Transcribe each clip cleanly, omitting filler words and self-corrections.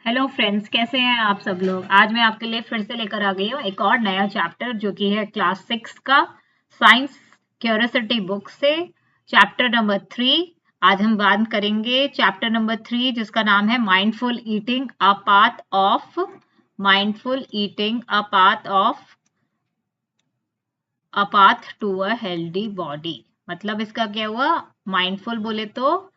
Hello friends, कैसे हैं आप सब लोग। आज मैं आपके लिए फिर से लेकर आ गई हूँ एक और नया चैप्टर जो कि है क्लास 6 का साइंस क्यूरियोसिटी बुक से चैप्टर नंबर 3। आज हम बात करेंगे चैप्टर नंबर 3 जिसका नाम है mindful eating a path to a healthy body. मतलब इसका क्या हुआ, माइंडफुल बोले तो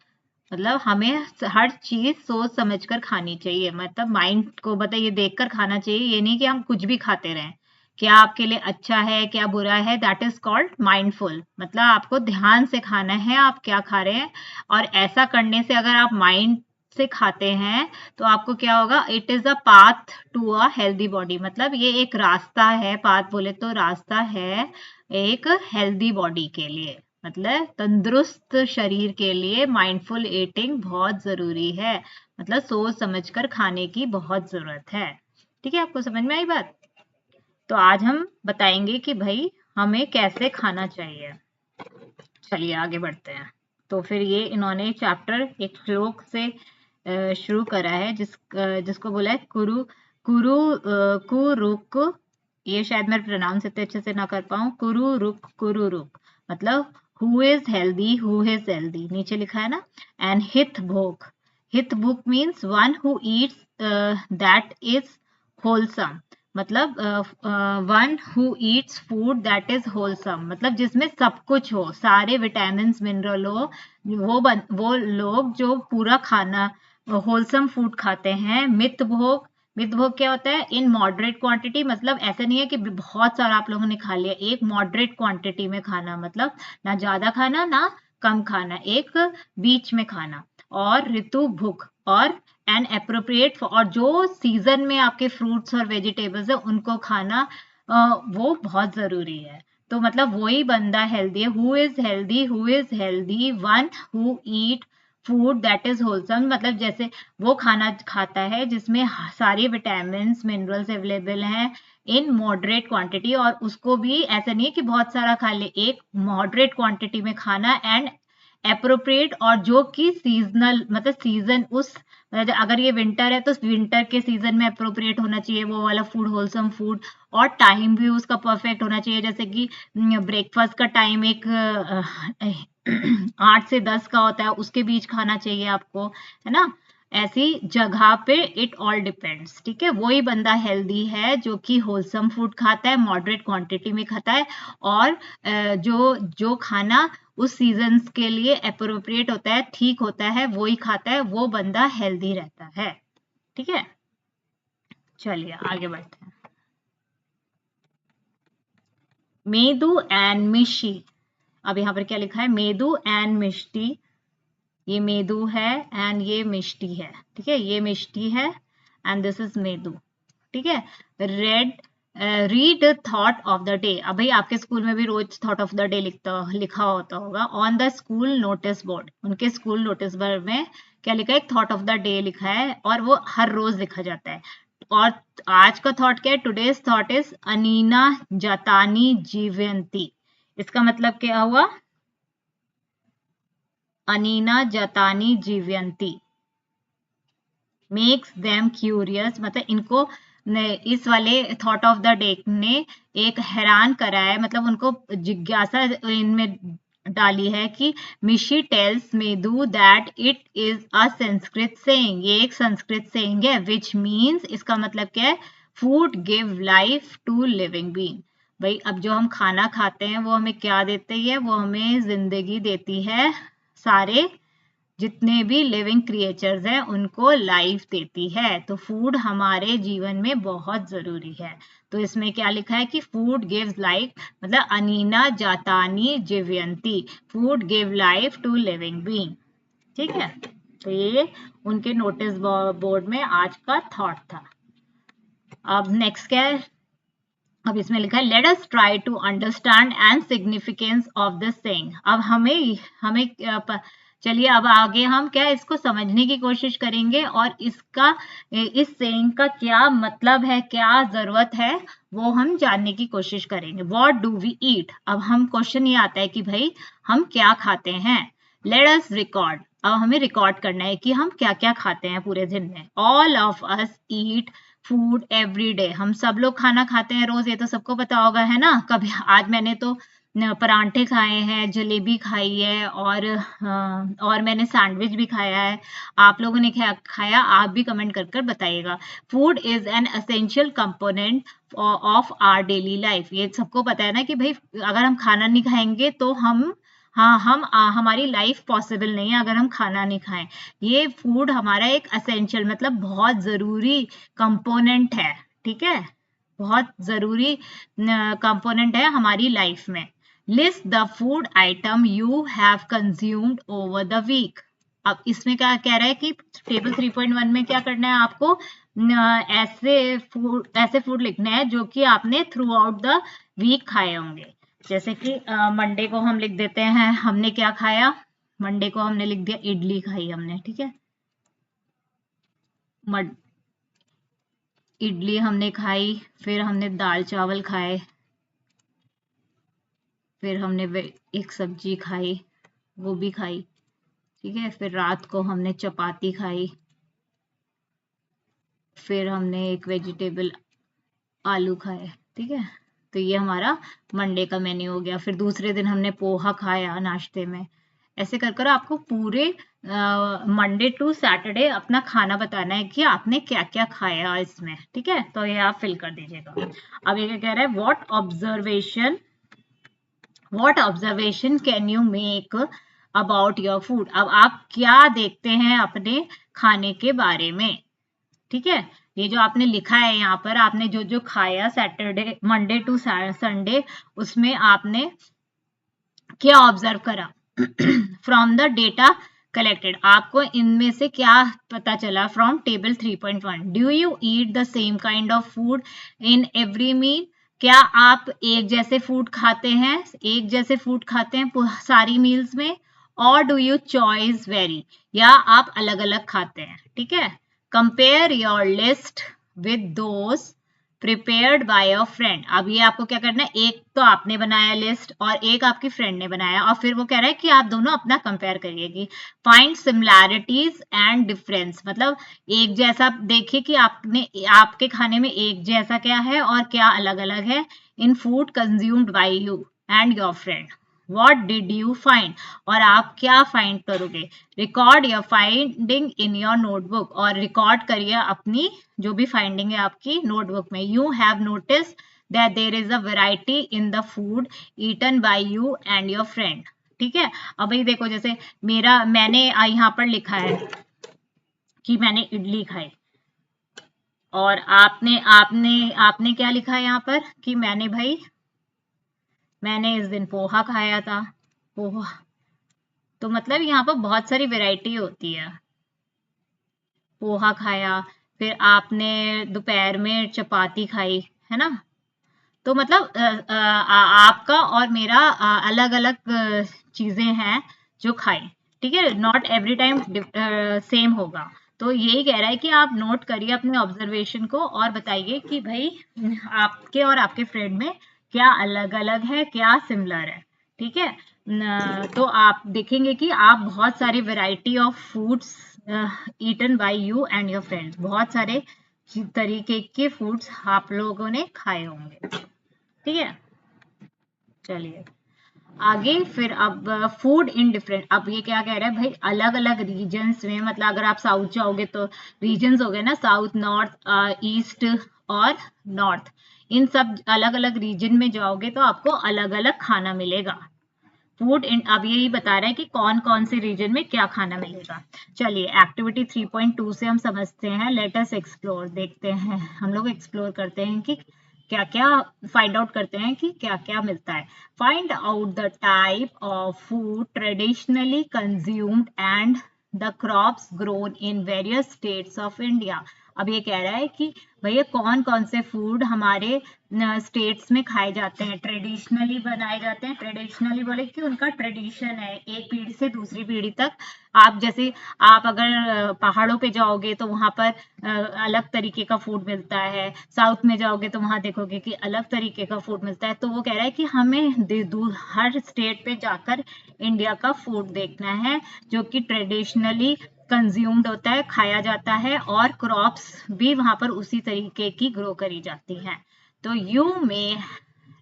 मतलब हमें हर चीज सोच समझकर खानी चाहिए। मतलब माइंड को बताइए, देखकर खाना चाहिए। ये नहीं कि हम कुछ भी खाते रहें। क्या आपके लिए अच्छा है, क्या बुरा है, दैट इज कॉल्ड माइंडफुल। मतलब आपको ध्यान से खाना है आप क्या खा रहे हैं। और ऐसा करने से अगर आप माइंड से खाते हैं तो आपको क्या होगा, it is a path to a healthy body. मतलब ये एक रास्ता है, पाथ बोले तो रास्ता है एक हेल्दी बॉडी के लिए। मतलब तंदुरुस्त शरीर के लिए माइंडफुल ईटिंग बहुत जरूरी है। मतलब सोच समझकर खाने की बहुत जरूरत है। ठीक है, आपको समझ में आई बात। तो आज हम बताएंगे कि भाई हमें कैसे खाना चाहिए। चलिए आगे बढ़ते हैं। तो फिर ये इन्होंने चैप्टर एक श्लोक से शुरू करा है जिसको बोला है कुरु कुरु कुरुक। ये शायद मैं प्रोनाउंस इतने अच्छे से ना कर पाऊं। कुरु रुक मतलब हु इज हेल्दी नीचे लिखा है ना। एंड हित भूख means one who eats that is wholesome. मतलब one who eats food that is wholesome, मतलब जिसमें सब कुछ हो, सारे विटामिन मिनरल हो। वो लोग जो पूरा खाना होलसम फूड खाते हैं। मित भोग क्या होता है, इन मॉडरेट क्वांटिटी। मतलब ऐसा नहीं है कि बहुत सारा आप लोगों ने खा लिया, एक मॉडरेट क्वांटिटी में खाना। मतलब ना ज्यादा खाना ना कम खाना, एक बीच में खाना। और ऋतु भुख और एंड अप्रोप्रिएट, और जो सीजन में आपके फ्रूट्स और वेजिटेबल्स है उनको खाना वो बहुत जरूरी है। तो मतलब वही बंदा हेल्दी है। Who is healthy one who eat food that is wholesome. मतलब जैसे वो खाना खाता है जिसमें सारे विटामिन मिनरल्स अवेलेबल हैं इन मॉडरेट क्वांटिटी। और उसको भी ऐसा नहीं है कि बहुत सारा खा ले, एक मॉडरेट क्वांटिटी में खाना एंड अप्रोप्रिएट। और जो कि सीजनल, मतलब सीजन उस, अगर ये विंटर है तो विंटर के सीजन में अप्रोप्रिएट होना चाहिए वो वाला फूड, होलसम फूड। और टाइम भी उसका परफेक्ट होना चाहिए। जैसे कि ब्रेकफास्ट का टाइम एक 8 से 10 का होता है, उसके बीच खाना चाहिए आपको, है ना। ऐसी जगह पे इट ऑल डिपेंड्स। ठीक है, वही बंदा हेल्दी है जो कि होलसम फूड खाता है, मॉडरेट क्वांटिटी में खाता है। और जो जो खाना उस सीजन्स के लिए अप्रोप्रिएट होता है, ठीक होता है, वो ही खाता है, वो बंदा हेल्दी रहता है। ठीक है, चलिए आगे बढ़ते हैं। मेदू एंड मिशी। अब यहाँ पर क्या लिखा है, मेदू एंड मिष्टी। ये मेदू है एंड ये मिष्टी है। ठीक है, ये मिष्टी है एंड दिस इज मेदू। ठीक है, read thought of the day. अब भाई आपके स्कूल में भी रोज थॉट ऑफ द डे लिखा होता होगा on the school notice board. उनके स्कूल नोटिस बोर्ड में क्या लिखा है, एक थॉट ऑफ द डे लिखा है और वो हर रोज लिखा जाता है। और आज का थॉट क्या है, टुडेज थॉट इज अनीना जातानी जीवंती। इसका मतलब क्या हुआ, अनीना जातानी जीवंती मेक्स देम क्यूरियस। मतलब इनको इस वाले थॉट ऑफ द डे ने एक हैरान करा है, मतलब उनको जिज्ञासा इनमें डाली है कि Mishi tells Medu that it is a Sanskrit saying. ये एक संस्कृत सेइंग है विच मीन्स, इसका मतलब क्या है, food give life to living being. भाई अब जो हम खाना खाते हैं वो हमें क्या देती है, वो हमें जिंदगी देती है। सारे जितने भी लिविंग क्रिएचर्स हैं उनको लाइफ देती है। तो फूड हमारे जीवन में बहुत जरूरी है। तो इसमें क्या लिखा है कि फूड गिव्स लाइफ, मतलब अनीना जातानी जीवंती, food give life to living being. ठीक है, तो ये उनके नोटिस बोर्ड में आज का थॉट था। अब नेक्स्ट क्या है, अब इसमें लिखा है let us try to understand and significance of the saying. अब हमें हमें चलिए अब आगे हम क्या इसको समझने की कोशिश करेंगे और इसका, इस सेइंग का क्या मतलब है, क्या जरूरत है, वो हम जानने की कोशिश करेंगे। What do we eat. अब हम क्वेश्चन ये आता है कि भाई हम क्या खाते हैं। Let us record. अब हमें रिकॉर्ड करना है कि हम क्या क्या खाते हैं पूरे दिन में। All of us eat food every day, हम सब लोग खाना खाते हैं रोज, ये तो सबको पता होगा, है ना। कभी आज मैंने तो परांठे खाए हैं, जलेबी खाई है, और मैंने सैंडविच भी खाया है। आप लोगों ने क्या खाया, आप भी कमेंट कर कर बताइएगा। Food is an essential component of our daily life, ये सबको पता है ना कि भाई अगर हम खाना नहीं खाएंगे तो हमारी लाइफ पॉसिबल नहीं है अगर हम खाना नहीं खाएं। ये फूड हमारा एक एसेंशियल मतलब बहुत जरूरी कंपोनेंट है, ठीक है, बहुत जरूरी कंपोनेंट है हमारी लाइफ में। List the food item you have consumed over the week. अब इसमें क्या कह रहा है कि टेबल 3.1 में क्या करना है आपको, ऐसे फूड लिखना है जो कि आपने थ्रू आउट द वीक खाए होंगे। जैसे कि मंडे को हम लिख देते हैं हमने क्या खाया, मंडे को हमने लिख दिया इडली खाई हमने, ठीक है, इडली हमने खाई, फिर हमने दाल चावल खाए, फिर हमने एक सब्जी खाई, वो भी खाई, ठीक है, फिर रात को हमने चपाती खाई, फिर हमने एक वेजिटेबल आलू खाए, ठीक है। तो ये हमारा मंडे का मेन्यू हो गया। फिर दूसरे दिन हमने पोहा खाया नाश्ते में। ऐसे कर कर आपको पूरे मंडे टू सैटरडे अपना खाना बताना है कि आपने क्या क्या खाया इसमें, ठीक है। तो ये आप फिल कर दीजिएगा। अब ये क्या कह रहा है, what observation can you make about your food. अब आप क्या देखते हैं अपने खाने के बारे में, ठीक है। ये जो आपने लिखा है यहाँ पर, आपने जो जो खाया सैटरडे मंडे टू संडे, उसमें आपने क्या ऑब्जर्व करा फ्रॉम द डेटा कलेक्टेड, आपको इनमें से क्या पता चला from table 3.1। Do you eat the same kind of food in every meal, क्या आप एक जैसे फूड खाते हैं, एक जैसे फूड खाते हैं सारी मील्स में, और डू यू चॉइस वेरी, या आप अलग अलग खाते हैं, ठीक है। Compare your list with those prepared by a friend. अब ये आपको क्या करना है, एक तो आपने बनाया लिस्ट और एक आपकी फ्रेंड ने बनाया, और फिर वो कह रहा है कि आप दोनों अपना कंपेयर करिए कि फाइंड सिमिलैरिटीज एंड डिफरेंस, मतलब एक जैसा देखिए कि आपने आपके खाने में एक जैसा क्या है और क्या अलग अलग है in food consumed by you and your friend. What did you find, और आप क्या फाइंड करोगे। Record your finding in your notebook, और रिकॉर्ड करिए अपनी जो भी फाइंडिंग है आपकी नोटबुक में। You have notice that there is a variety in the food eaten by you and your friend, ठीक है। अब भाई देखो, जैसे मैंने यहाँ पर लिखा है कि मैंने इडली खाई, और आपने आपने आपने क्या लिखा है यहाँ पर कि मैंने इस दिन पोहा खाया था, पोहा। तो मतलब यहाँ पर बहुत सारी वैरायटी होती है। पोहा खाया, फिर आपने दोपहर में चपाती खाई, है ना। तो मतलब आपका और मेरा अलग अलग चीजें हैं जो खाई, ठीक है। नॉट एवरी टाइम सेम होगा। तो यही कह रहा है कि आप नोट करिए अपने ऑब्जर्वेशन को और बताइए कि भाई आपके और आपके फ्रेंड में क्या अलग अलग है, क्या सिमिलर है, ठीक है। तो आप देखेंगे कि आप बहुत सारी variety of foods eaten by you and your friends, बहुत सारे तरीके के फूड्स आप लोगों ने खाए होंगे, ठीक है। चलिए आगे फिर, अब फूड इन डिफरेंट, अब ये क्या कह रहा है भाई, अलग अलग रीजन्स में, मतलब अगर आप साउथ जाओगे तो रीजन्स हो गए ना, साउथ, नॉर्थ, ईस्ट और नॉर्थ, इन सब अलग अलग रीजन में जाओगे तो आपको अलग अलग खाना मिलेगा। फूड इन, अब यही बता रहा है कि कौन कौन से रीजन में क्या खाना मिलेगा। चलिए एक्टिविटी 3.2 से हम समझते हैं, लेट अस एक्सप्लोर, देखते हैं हम लोग एक्सप्लोर करते हैं कि क्या क्या फाइंड आउट करते हैं कि क्या क्या मिलता है। Find out the type of food traditionally consumed and the crops grown in various states of India. अब ये कह रहा है कि भैया कौन कौन से फूड हमारे स्टेट्स में खाए जाते हैं, ट्रेडिशनली बनाए जाते हैं। ट्रेडिशनली बोले कि उनका ट्रेडिशन है एक पीढ़ी से दूसरी पीढ़ी तक। आप जैसे आप अगर पहाड़ों पे जाओगे तो वहां पर अलग तरीके का फूड मिलता है, साउथ में जाओगे तो वहां देखोगे कि अलग तरीके का फूड मिलता है। तो वो कह रहा है कि हमें हर स्टेट पे जाकर इंडिया का फूड देखना है जो कि ट्रेडिशनली कंज्यूम्ड होता है, खाया जाता है, और क्रॉप्स भी वहां पर उसी तरीके की ग्रो करी जाती हैं। तो you may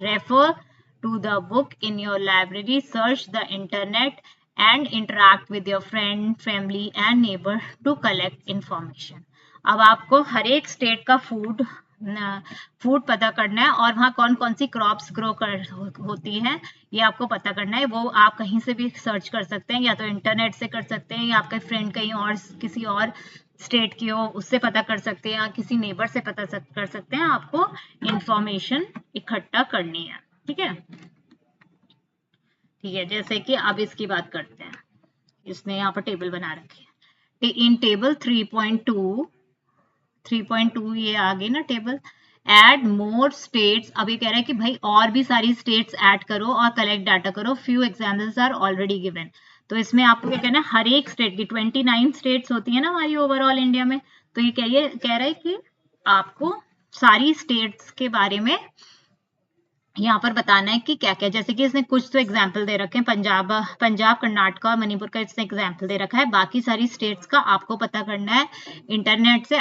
refer to the book in your library, search the internet and interact with your friend, family and neighbor to collect information। अब आपको हर एक स्टेट का फूड पता करना है और वहाँ कौन कौन सी क्रॉप्स ग्रो होती है ये आपको पता करना है। वो आप कहीं से भी सर्च कर सकते हैं, या तो इंटरनेट से कर सकते हैं, या आपका फ्रेंड कहीं और किसी और स्टेट की हो उससे पता कर सकते हैं, या किसी नेबर से पता कर सकते हैं। आपको इंफॉर्मेशन इकट्ठा करनी है, ठीक है। ठीक है, जैसे कि अब इसकी बात करते हैं। इसने यहाँ पर टेबल बना रखी है। इन टेबल 3.2 ये आ गई ना टेबल। एड मोर स्टेट्स, अब ये कह रहा है कि भाई और भी सारी स्टेट्स ऐड करो और कलेक्ट डाटा करो। Few examples are already given. तो इसमें आपको क्या कहना है, हर एक स्टेट की 29 स्टेट्स होती है ना हमारी ओवरऑल इंडिया में। तो ये कह रहा है कि आपको सारी स्टेट्स के बारे में यहाँ पर बताना है कि क्या क्या, जैसे कि इसने कुछ तो एग्जाम्पल दे रखे हैं, पंजाब कर्नाटका और मणिपुर का इसने एग्जाम्पल दे रखा है। बाकी सारी स्टेट्स का आपको पता करना है इंटरनेट से।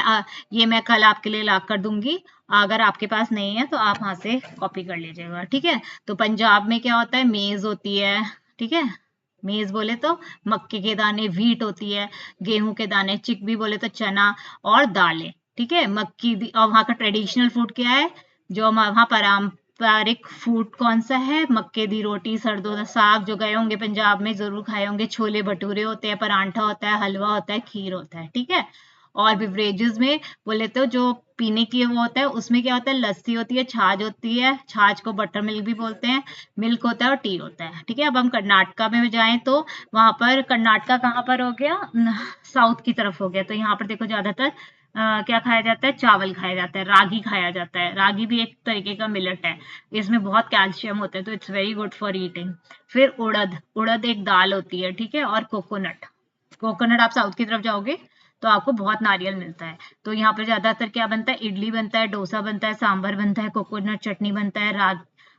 ये मैं कल आपके लिए ला कर दूंगी, अगर आपके पास नहीं है तो आप वहां से कॉपी कर लीजिएगा, ठीक है। तो पंजाब में क्या होता है, मेज होती है, ठीक है। मेज बोले तो मक्के के दाने, व्हीट होती है, गेहूं के दाने, चिकबी बोले तो चना, और दालें, ठीक है। मक्की और वहाँ का ट्रेडिशनल फूड क्या है, जो वहाँ पारंपरिक फूड कौन सा है, मक्के दी रोटी, सरदों का साग, जो गए होंगे पंजाब में जरूर खाए होंगे, छोले भटूरे होते हैं, परांठा होता है, हलवा होता है, खीर होता है, ठीक है। और बिवरेजेस में बोले तो जो पीने की वो होता है उसमें क्या होता है, लस्सी होती है, छाछ होती है, छाछ को बटर मिल्क भी बोलते हैं, मिल्क होता है और टी होता है, ठीक है। अब हम कर्नाटका में जाएं तो वहां पर, कर्नाटका कहाँ पर हो गया, साउथ की तरफ हो गया। तो यहाँ पर देखो ज्यादातर क्या खाया जाता है, चावल खाया जाता है, रागी खाया जाता है। रागी भी एक तरीके का मिलेट है, इसमें बहुत कैल्शियम होता है, तो it's very good for eating. फिर उड़द, उड़द एक दाल होती है, ठीक है। और कोकोनट, कोकोनट आप साउथ की तरफ जाओगे तो आपको बहुत नारियल मिलता है। तो यहाँ पर ज्यादातर क्या बनता है, इडली बनता है, डोसा बनता है, सांभर बनता है, कोकोनट चटनी बनता है,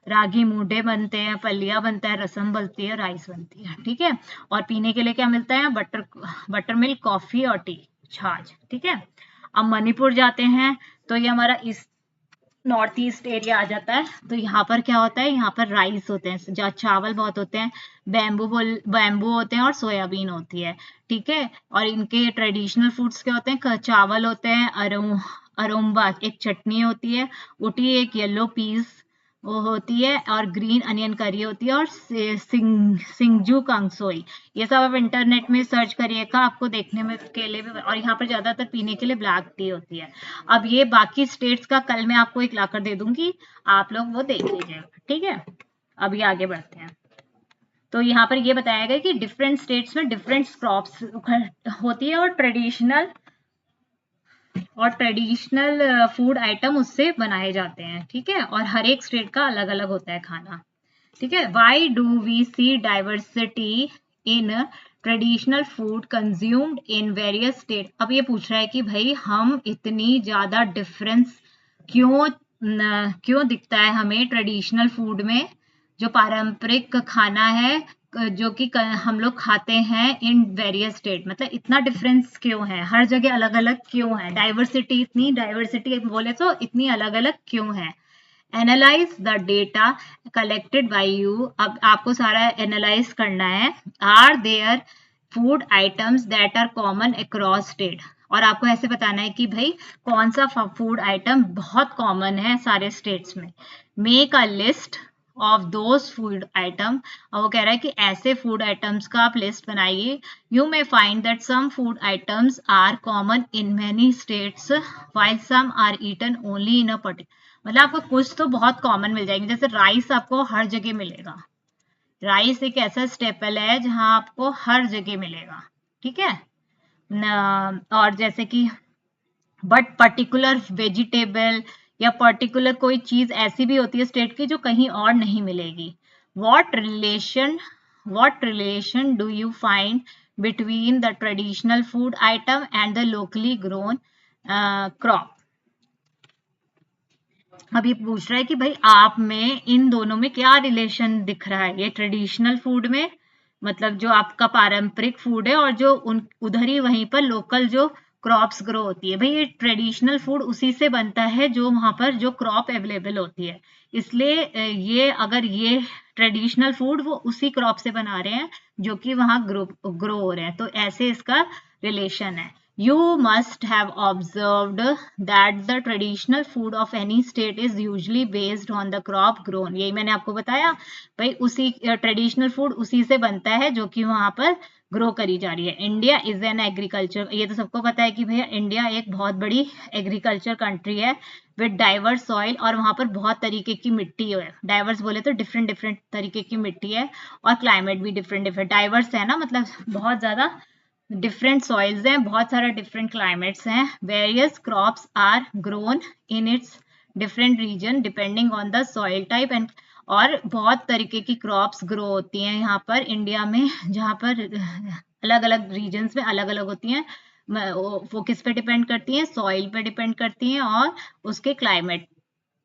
रागी मुडे बनते हैं, पलिया बनता है, रसम बनती है, राइस बनती है, ठीक है। और पीने के लिए क्या मिलता है, बटर मिल्क, कॉफी और टी, छाछ, ठीक है। अब मणिपुर जाते हैं तो ये हमारा इस नॉर्थ ईस्ट एरिया आ जाता है। तो यहाँ पर क्या होता है, यहाँ पर राइस होते हैं, जहाँ चावल बहुत होते हैं, बैम्बू होते हैं और सोयाबीन होती है, ठीक है। और इनके ट्रेडिशनल फूड्स क्या होते हैं, चावल होते हैं, अरोम्बा एक चटनी होती है, उटी एक येलो पीस वो होती है, और ग्रीन अनियन करी होती है, और सिंगजू कंगसोई। ये सब आप इंटरनेट में सर्च करिएगा, आपको देखने में के लिए भी। और यहाँ पर ज्यादातर पीने के लिए ब्लैक टी होती है। अब ये बाकी स्टेट्स का कल मैं आपको एक लाकर दे दूंगी, आप लोग वो देख लीजिएगा, ठीक है। अभी आगे बढ़ते हैं। तो यहाँ पर ये बताया गया कि डिफरेंट स्टेट्स में डिफरेंट क्रॉप्स होती है, और ट्रेडिशनल फूड आइटम उससे बनाए जाते हैं, ठीक है। और हर एक स्टेट का अलग अलग होता है खाना, ठीक है। Why do we see diversity in traditional food consumed in various state. अब ये पूछ रहा है कि भाई हम इतनी ज्यादा डिफरेंस क्यों दिखता है हमें ट्रेडिशनल फूड में, जो पारंपरिक खाना है जो कि हम लोग खाते हैं इन वेरियस स्टेट, मतलब इतना डिफरेंस क्यों है, हर जगह अलग अलग क्यों है, डाइवर्सिटी, इतनी डाइवर्सिटी बोले तो इतनी अलग अलग क्यों है। Analyze the data collected by you, अब आपको सारा एनालाइज करना है। Are there food items that are common across state, और आपको ऐसे बताना है कि भाई कौन सा फूड आइटम बहुत कॉमन है सारे स्टेट्स में। Make a list of those food item, और वो कह रहा है कि ऐसे फूड आइटम्स का आप लिस्ट बनाइए। You may find that some food items are common in many states while some are eaten only in a particular, मतलब आपको कुछ तो बहुत कॉमन मिल जाएंगे। जैसे राइस आपको हर जगह मिलेगा, राइस एक ऐसा स्टेपल है जहां आपको हर जगह मिलेगा, ठीक है। और जैसे कि बट पर्टिकुलर वेजिटेबल या पर्टिकुलर कोई चीज ऐसी भी होती है स्टेट की जो कहीं और नहीं मिलेगी. What relation do you find between the traditional food item and the locally grown crop. अब ये पूछ रहा है कि भाई आप में इन दोनों में क्या रिलेशन दिख रहा है. ये ट्रेडिशनल फूड में मतलब जो आपका पारंपरिक फूड है और जो उधर ही वहीं पर लोकल जो क्रॉप्स ग्रो होती है. भाई ये ट्रेडिशनल फूड उसी से बनता है जो वहां पर जो क्रॉप अवेलेबल होती है. इसलिए ये अगर ये ट्रेडिशनल फूड वो उसी क्रॉप से बना रहे हैं जो कि वहां ग्रो हो रहे हैं. तो ऐसे इसका रिलेशन है. You must have observed that the traditional food of any state is usually based on the crop grown. यही मैंने आपको बताया भाई उसी ट्रेडिशनल फूड उसी से बनता है जो कि वहां पर ग्रो करी जा रही है. इंडिया इज एन एग्रीकल्चर, ये तो सबको पता है कि भैया इंडिया एक बहुत बड़ी एग्रीकल्चर कंट्री है विद डाइवर्स सॉइल और वहां पर बहुत तरीके की मिट्टी है. डाइवर्स बोले तो डिफरेंट डिफरेंट तरीके की मिट्टी है और क्लाइमेट भी डिफरेंट डिफरेंट. डाइवर्स है ना मतलब बहुत ज्यादा डिफरेंट सॉइल्स हैं, बहुत सारे डिफरेंट क्लाइमेट्स हैं. Various crops are grown in its different region depending on the soil type and. और बहुत तरीके की क्रॉप्स ग्रो होती हैं यहाँ पर इंडिया में जहाँ पर अलग अलग रीजन्स में अलग अलग होती हैं. वो किस पे डिपेंड करती हैं, सॉइल पे डिपेंड करती हैं और उसके क्लाइमेट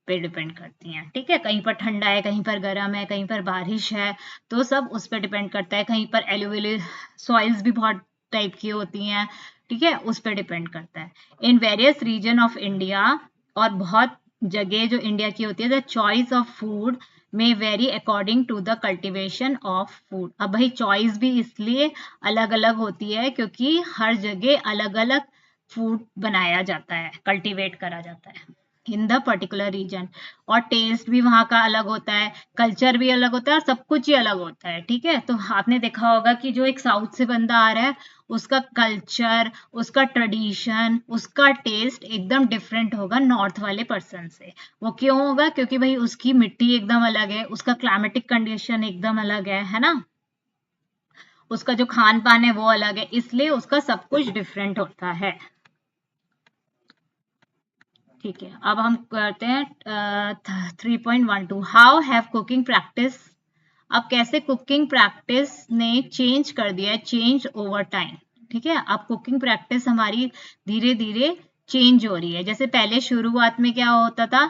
पे डिपेंड करती हैं. ठीक है, कहीं पर ठंडा है, कहीं पर गर्म है, कहीं पर बारिश है, तो सब उस पर डिपेंड करता है. कहीं पर एलुवियल सॉइल्स भी बहुत टाइप की होती हैं. ठीक है, उस पर डिपेंड करता है. In various region of India और बहुत जगह जो इंडिया की होती है the choice of food may vary according to the cultivation of food. अब भाई चॉइस भी इसलिए अलग अलग होती है क्योंकि हर जगह अलग अलग फूड बनाया जाता है, कल्टीवेट करा जाता है इन द पर्टिकुलर रीजन. और टेस्ट भी वहां का अलग होता है, कल्चर भी अलग होता है और सब कुछ ही अलग होता है. ठीक है, तो आपने देखा होगा कि जो एक साउथ से बंदा आ रहा है उसका कल्चर, उसका ट्रेडिशन, उसका टेस्ट एकदम डिफरेंट होगा नॉर्थ वाले पर्सन से. वो क्यों होगा? क्योंकि भाई उसकी मिट्टी एकदम अलग है, उसका क्लाइमेटिक कंडीशन एकदम अलग है ना, उसका जो खान पान है वो अलग है, इसलिए उसका सब कुछ डिफरेंट होता है. ठीक है, अब हम करते हैं 3.12. How have cooking practice. अब कैसे कुकिंग प्रैक्टिस ने चेंज कर दिया है, चेंज ओवर टाइम. ठीक है, अब कुकिंग प्रैक्टिस हमारी धीरे धीरे चेंज हो रही है. जैसे पहले शुरुआत में क्या होता था,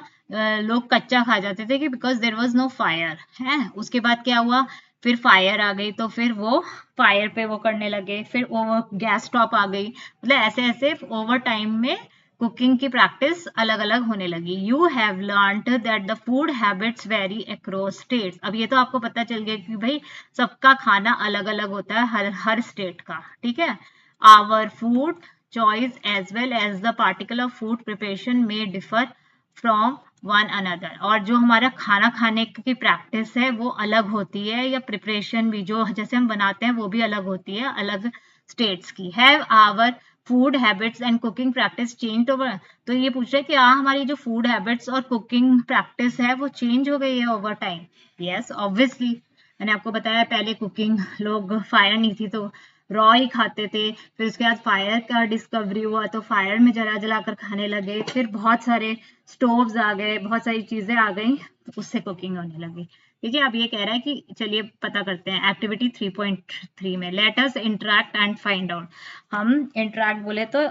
लोग कच्चा खा जाते थे कि because there was no fire है. उसके बाद क्या हुआ, फिर फायर आ गई तो फिर वो फायर पे वो करने लगे, फिर ओवर गैस स्टॉप आ गई. मतलब ऐसे ऐसे ओवर टाइम में कुकिंग की प्रैक्टिस अलग अलग होने लगी. You have learned that the food habits vary across states. अब ये तो आपको पता चल गया कि भाई सबका खाना अलग अलग होता है हर स्टेट का. ठीक है, our food choice as well as the particular food preparation may differ from one another. और जो हमारा खाना खाने की प्रैक्टिस है वो अलग होती है, या प्रिपरेशन भी जो जैसे हम बनाते हैं वो भी अलग होती है अलग स्टेट्स की. Have our food habits and cooking practice change over. तो ये पूछ रहे हैं कि हमारी जो फूड हैबिट्स और कुकिंग प्रैक्टिस है वो चेंज हो गई है ओवर टाइम. यस ऑब्वियसली, मैंने आपको बताया पहले कुकिंग लोग फायर नहीं थी तो रॉ ही खाते थे. फिर उसके बाद फायर का डिस्कवरी हुआ तो फायर में जला जला कर खाने लगे. फिर बहुत सारे स्टोव्स आ गए, बहुत सारी चीजें आ गई, उससे कुकिंग होने लगी. ठीक है, अब ये कह रहा है कि चलिए पता करते हैं एक्टिविटी 3.3 में. Let us interact and find out. हम इंटरैक्ट बोले तो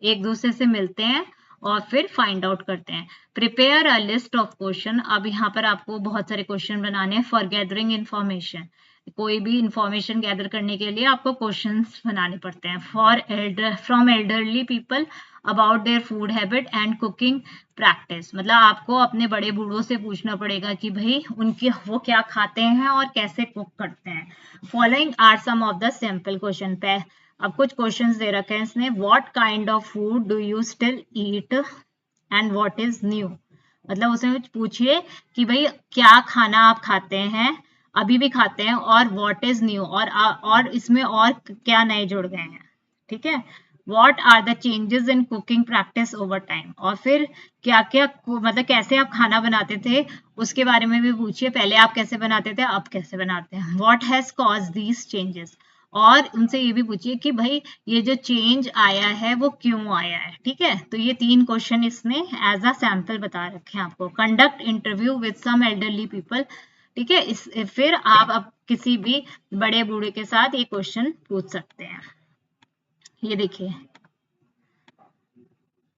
एक दूसरे से मिलते हैं और फिर फाइंड आउट करते हैं. Prepare a list of question. अब यहाँ पर आपको बहुत सारे क्वेश्चन बनाने हैं फॉर गैदरिंग इंफॉर्मेशन. कोई भी इंफॉर्मेशन गैदर करने के लिए आपको क्वेश्चंस बनाने पड़ते हैं. From elderly people about their food habit and cooking practice. मतलब आपको अपने बड़े बूढ़ों से पूछना पड़ेगा कि भाई उनके वो क्या खाते हैं और कैसे कुक करते हैं. Following are some of the simple question. पे अब कुछ क्वेश्चंस दे रखे हैं इसने. What kind of food do you still eat and what is new. मतलब उसमें पूछिए कि भाई क्या खाना आप खाते हैं, अभी भी खाते हैं, और व्हाट इज न्यू, और इसमें और क्या नए जुड़ गए हैं. ठीक है, what are the changes in cooking practice over time. और फिर क्या क्या मतलब कैसे आप खाना बनाते थे उसके बारे में भी पूछिए. पहले आप कैसे बनाते थे, अब कैसे बनाते हैं. What has cause these changes. और उनसे ये भी पूछिए कि भाई ये जो चेंज आया है वो क्यों आया है। ठीक है, तो ये 3 क्वेश्चन इसने एज अ सैंपल बता रखे हैं आपको। Conduct interview with some elderly people. ठीक है, इस फिर आप अब किसी भी बड़े बूढ़े के साथ ये क्वेश्चन पूछ सकते हैं। ये देखिए,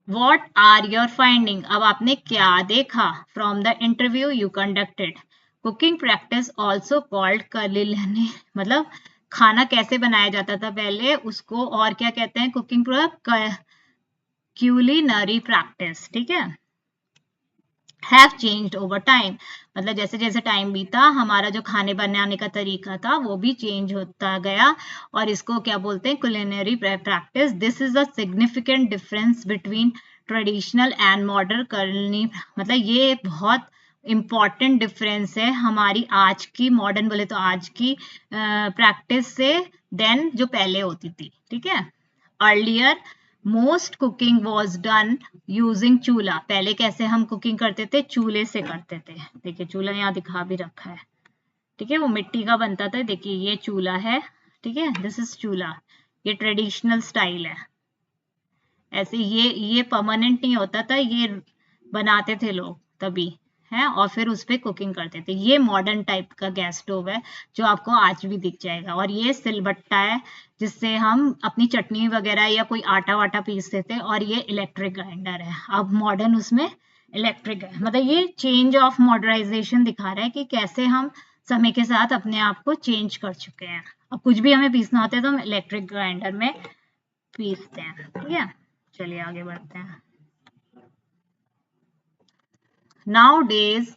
वॉट आर योर फाइंडिंग, अब आपने क्या देखा from the interview you conducted. Cooking practice also called कलिलनी, मतलब खाना कैसे बनाया जाता था पहले उसको और क्या कहते हैं, कुकिंग क्यूलिनरी प्रैक्टिस। ठीक है, हैव चेंज्ड ओवर टाइम, मतलब जैसे जैसे टाइम बीता हमारा जो खाने बनाने का तरीका था वो भी चेंज होता गया, और इसको क्या बोलते हैं, culinary practice. This is a significant difference between traditional and modern करनी, मतलब ये बहुत इंपॉर्टेंट डिफरेंस है हमारी आज की मॉडर्न बोले तो आज की प्रैक्टिस से देन जो पहले होती थी। ठीक है, earlier most cooking was done using चूल्हा, पहले कैसे हम कुकिंग करते थे, चूल्हे से करते थे। देखिए चूल्हा यहाँ दिखा भी रखा है। ठीक है, वो मिट्टी का बनता था। देखिए ये चूल्हा है। ठीक है, दिस इज चूल्हा, ये ट्रेडिशनल स्टाइल है। ऐसे ये परमानेंट नहीं होता था, ये बनाते थे लोग तभी है, और फिर उस पर कुकिंग करते थे। ये मॉडर्न टाइप का गैस स्टोव है जो आपको आज भी दिख जाएगा, और ये सिलबट्टा है जिससे हम अपनी चटनी वगैरह या कोई आटा वाटा पीसते थे, और ये इलेक्ट्रिक ग्राइंडर है। अब मॉडर्न उसमें इलेक्ट्रिक है, मतलब ये चेंज ऑफ मॉडर्नाइजेशन दिखा रहा है कि कैसे हम समय के साथ अपने आप को चेंज कर चुके हैं। अब कुछ भी हमें पीसना होता है तो हम इलेक्ट्रिक ग्राइंडर में पीसते हैं। ठीक है, चलिए आगे बढ़ते हैं। Nowadays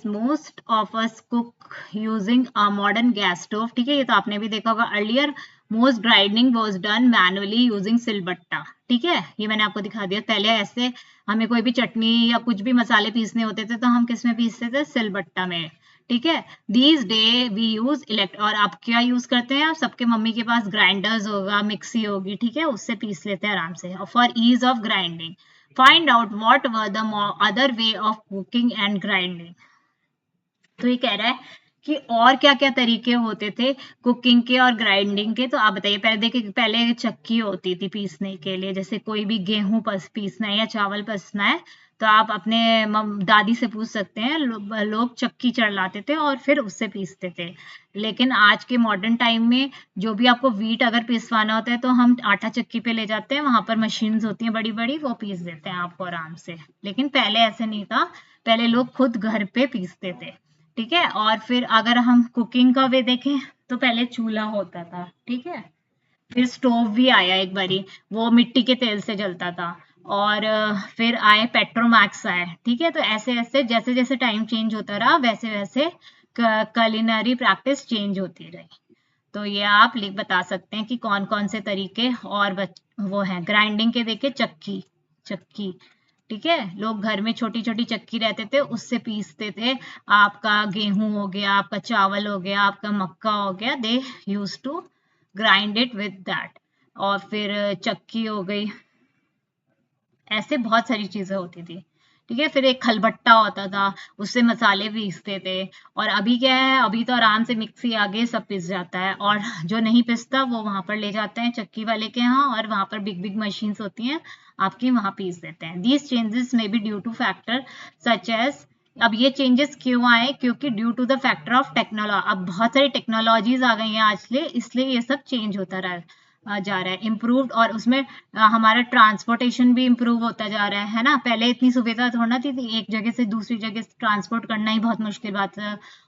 most of us cook using a modern gas stove। ठीक है, ये तो आपने भी देखा होगा। Earlier most grinding was done manually using सिलबट्टा। ठीक है, ये मैंने आपको दिखा दिया। पहले ऐसे हमें कोई भी चटनी या कुछ भी मसाले पीसने होते थे तो हम किस में पीसते थे, सिलबट्टा में। ठीक है, these day we use elect, और आप क्या यूज करते हैं, आप सबके मम्मी के पास ग्राइंडर्स होगा, मिक्सी होगी। ठीक है, उससे पीस लेते हैं आराम से for ease of grinding. Find out what were the other way of cooking and grinding। तो ये कह रहा है कि और क्या क्या तरीके होते थे कुकिंग के और ग्राइंडिंग के। तो आप बताइए, पहले देखिए, पहले चक्की होती थी पीसने के लिए, जैसे कोई भी गेहूं पीसना है या चावल पीसना है तो आप अपने दादी से पूछ सकते हैं। लोग चक्की चलाते थे और फिर उससे पीसते थे। लेकिन आज के मॉडर्न टाइम में जो भी आपको व्हीट अगर पीसवाना होता है तो हम आटा चक्की पे ले जाते हैं, वहां पर मशीन्स होती हैं बड़ी बड़ी, वो पीस देते हैं आपको आराम से। लेकिन पहले ऐसे नहीं था, पहले लोग खुद घर पे पीसते थे। ठीक है, और फिर अगर हम कुकिंग का वे देखें तो पहले चूल्हा होता था। ठीक है, फिर स्टोव भी आया एक बारी, वो मिट्टी के तेल से जलता था, और फिर आए पेट्रोमैक्स आए। ठीक है, तो ऐसे ऐसे जैसे जैसे टाइम चेंज होता रहा वैसे वैसे कलिनरी प्रैक्टिस चेंज होती रही। तो ये आप लिख बता सकते हैं कि कौन कौन से तरीके और वो हैं। ग्राइंडिंग के देखे, चक्की चक्की। ठीक है, लोग घर में छोटी छोटी चक्की रहते थे, उससे पीसते थे। आपका गेहूं हो गया, आपका चावल हो गया, आपका मक्का हो गया, they use to grind it with that. और फिर चक्की हो गई, ऐसे बहुत सारी चीजें होती थी। ठीक है, फिर एक खलबट्टा होता था, उससे मसाले पीसते थे। और अभी क्या है, अभी तो आराम से मिक्सी आ गई, सब पिस जाता है, और जो नहीं पिसता वो वहां पर ले जाते हैं चक्की वाले के यहाँ, और वहां पर बिग बिग मशीन्स होती हैं आपकी, वहां पीस देते हैं। These changes may be due to factor such as, अब ये चेंजेस क्यों आए, क्योंकि due to the factor of technology, अब बहुत सारी टेक्नोलॉजीज आ गई हैं आज लिए, इसलिए ये सब चेंज होता रहा जा रहा है। इम्प्रूव्ड, और उसमें हमारा ट्रांसपोर्टेशन भी इम्प्रूव होता जा रहा है ना। पहले इतनी सुविधा थोड़ा थी, एक जगह से दूसरी जगह ट्रांसपोर्ट करना ही बहुत मुश्किल बात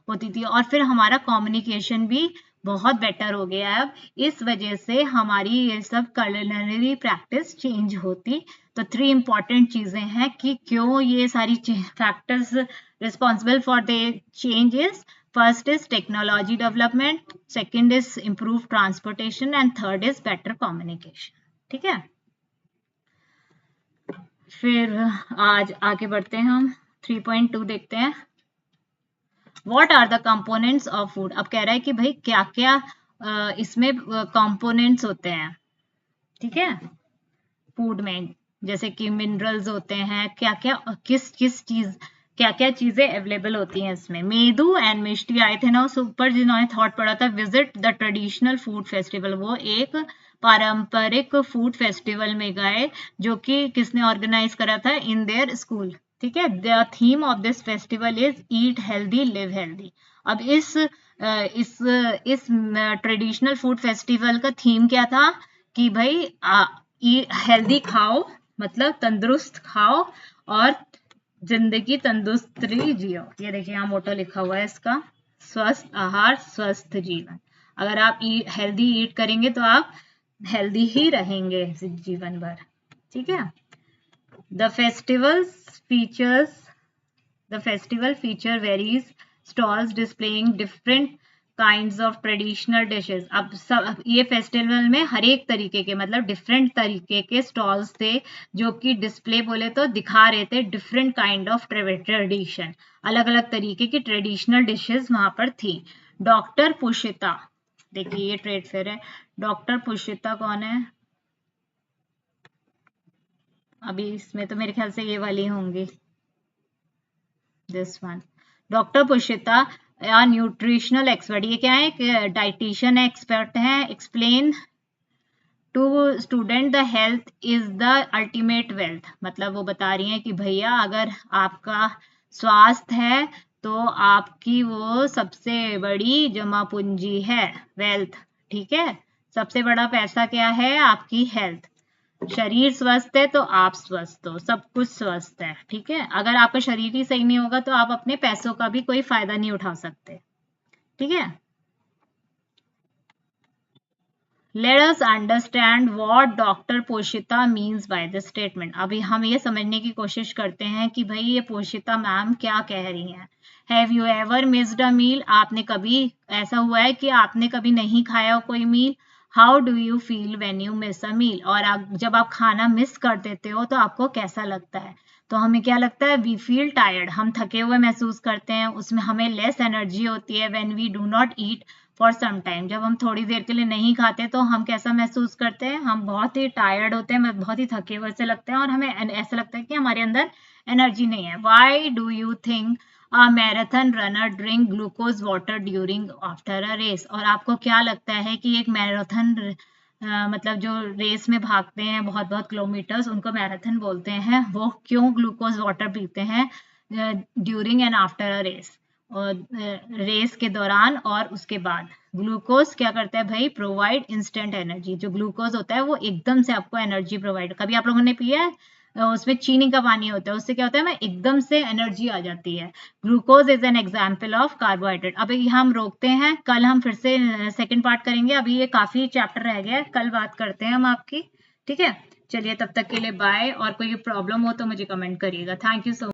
होती थी। और फिर हमारा कम्युनिकेशन भी बहुत बेटर हो गया है अब, इस वजह से हमारी ये सब कलिनरी प्रैक्टिस चेंज होती। तो 3 इंपॉर्टेंट चीजें हैं कि क्यों ये सारी factors responsible for the changes. First is technology development, second is improved transportation, and third is better communication। ठीक है, फिर आज आगे बढ़ते हैं हम 3.2 देखते हैं। What are the components of food? अब कह रहा है कि भाई क्या क्या इसमें कंपोनेंट्स होते हैं। ठीक है, फूड में जैसे कि मिनरल्स होते हैं, क्या क्या किस किस चीज क्या क्या चीजें अवेलेबल होती हैं इसमें। मेदू एंड मिष्टी आए थे ना उस ऊपर, जिन्होंने थॉट पढ़ा था visit the traditional food festival, वो एक पारंपरिक फूड फेस्टिवल में गए जो कि किसने ऑर्गेनाइज करा था, इन देयर स्कूल। ठीक है, the theme of this festival is eat healthy live healthy. अब इस ट्रेडिशनल फूड फेस्टिवल का थीम क्या था कि भाई हेल्दी खाओ, मतलब तंदुरुस्त खाओ और जिंदगी तंदुरुस्ती जियो। ये देखिए यहाँ मोटो लिखा हुआ है इसका, स्वस्थ आहार स्वस्थ जीवन। अगर आप हेल्दी ईट करेंगे तो आप हेल्दी ही रहेंगे जीवन भर। ठीक है। The festival feature varies stalls displaying different kinds of traditional dishes। अब सब ये फेस्टिवल में हर एक तरीके के, मतलब डिफरेंट तरीके के स्टॉल्स थे जो कि डिस्प्ले बोले तो दिखा रहे थे डिफरेंट काइंड ऑफ ट्रेडिशन, अलग अलग तरीके की ट्रेडिशनल डिशेस वहां पर थी। डॉक्टर पुष्पिता, देखिए ये ट्रेड फेयर है। डॉक्टर पुष्पिता कौन है? अभी इसमें तो मेरे ख्याल से ये वाली होंगी, this one. Doctor Pushpita nutritional expert, ये क्या है, डाइटिशियन एक्सपर्ट है। Explain to student the health is the ultimate wealth, मतलब वो बता रही हैं कि भैया अगर आपका स्वास्थ्य है तो आपकी वो सबसे बड़ी जमा पूंजी है, वेल्थ। ठीक है, सबसे बड़ा पैसा क्या है? आपकी हेल्थ। शरीर स्वस्थ है तो आप स्वस्थ हो, सब कुछ स्वस्थ है। ठीक है, अगर आपका शरीर ही सही नहीं होगा तो आप अपने पैसों का भी कोई फायदा नहीं उठा सकते। ठीक है। Let us understand what doctor Poshita means by this statement. अभी हम ये समझने की कोशिश करते हैं कि भाई ये पोशिता मैम क्या कह रही हैं। Have you ever missed a meal, आपने कभी ऐसा हुआ है कि आपने कभी नहीं खाया कोई meal? How do you feel when you miss a meal, और जब आप खाना मिस कर देते हो तो आपको कैसा लगता है? तो हमें क्या लगता है? वी फील टायर्ड, हम थके हुए महसूस करते हैं, उसमें हमें लेस एनर्जी होती है। When we do not eat for some time, जब हम थोड़ी देर के लिए नहीं खाते तो हम कैसा महसूस करते हैं? हम बहुत ही टायर्ड होते हैं, बहुत ही थके हुए से लगते हैं और हमें ऐसा लगता है कि हमारे अंदर एनर्जी नहीं है। Why do you think a marathon runner drink glucose water during after a race, और आपको क्या लगता है कि एक मैराथन मतलब जो रेस में भागते हैं बहुत बहुत किलोमीटर्स, उनको मैराथन बोलते हैं, वो क्यों ग्लूकोज वाटर पीते हैं during and after a race, और रेस के दौरान और उसके बाद? ग्लूकोज क्या करता है भाई? Provide instant energy. जो ग्लूकोज होता है वो एकदम से आपको एनर्जी प्रोवाइड, कभी आप लोगों ने पिया है? उसमें चीनी का पानी होता है, उससे क्या होता है, मैं एकदम से एनर्जी आ जाती है। Glucose is an example of carbohydrate. अभी हम रोकते हैं, कल हम फिर से सेकेंड पार्ट करेंगे, अभी ये काफी चैप्टर रह गया है, कल बात करते हैं हम आपकी। ठीक है, चलिए तब तक के लिए बाय, और कोई प्रॉब्लम हो तो मुझे कमेंट करिएगा। Thank you so